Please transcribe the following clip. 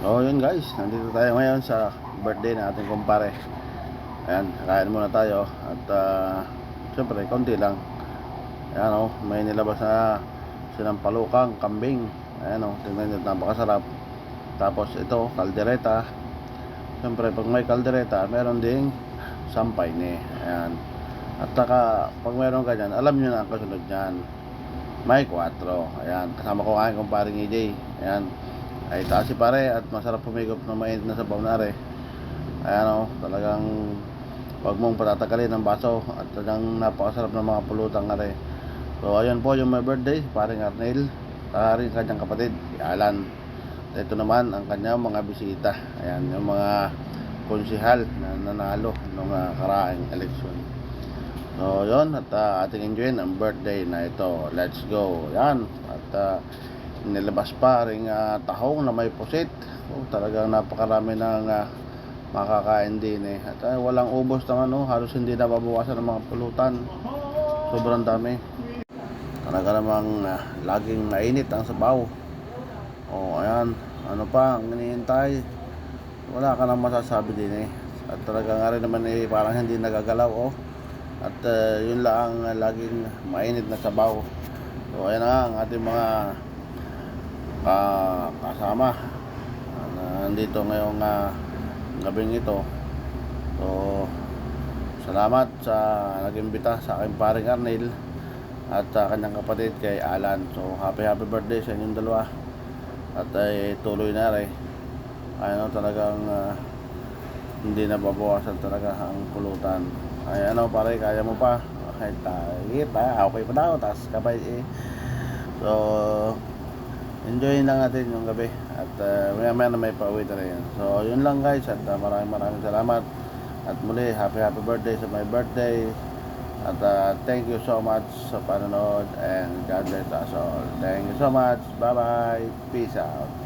So yun guys, nandito tayo ngayon sa birthday na ating kumpare. Ayan, kain muna tayo. At syempre, konti lang. Ayan may nilabas na sinampalukang kambing. Ayan tingnan nyo, napakasarap. Tapos ito, kaldereta. Syempre, pag may kaldereta, meron ding sampay ni. Ayan. At saka, pag meron ganyan, alam nyo na ang kasunod nyan. May 4. Ayan, kasama ko kain kumparing EJ. Ayan, ay taas si pare at masarap pumigop ng mainit na sabaw na are. Ayan talagang wag mong patatagalin ang baso at talagang napakasarap ng mga pulutang are. So ayun po yung my birthday, paring Arnel, rin kanyang kapatid, si Alan. Ito naman ang kanyang mga bisita. Ayan, yung mga konsihal na nanalo nung karaang eleksyon. So yun, at ating enjoyin ang birthday na ito. Let's go. Yan. At nilabas pa ring tahong na may pusit. Talagang napakarami ng makakain din At walang ubos ng halos hindi na babawasan ng mga pulutan. Sobrang dami. Talaga namang laging mainit ang sabaw. Ayan. Ano pa ang hinihintay? Wala ka nang masasabi din At talaga nga rin naman parang hindi nagagalaw At yun lang laging mainit na sabaw. So ayan na ang ating mga kasama na nandito ngayong gabing ito. So salamat sa nag-imbita sa aking paring Arnel at kanyang kapatid kay Alan. So happy birthday sa inyong dalawa. At ay tuloy na rin. Talagang hindi na babawasan talaga ang pulutan. Ay pare, kaya mo pa kahit okay pa daw tas kabay So enjoyin lang natin yung gabi. At maya na may pauwi na rin. So yun lang guys. At maraming salamat. At muli happy birthday sa my birthday. At thank you so much sa panonood. And God bless us all. Thank you so much. Bye bye. Peace out.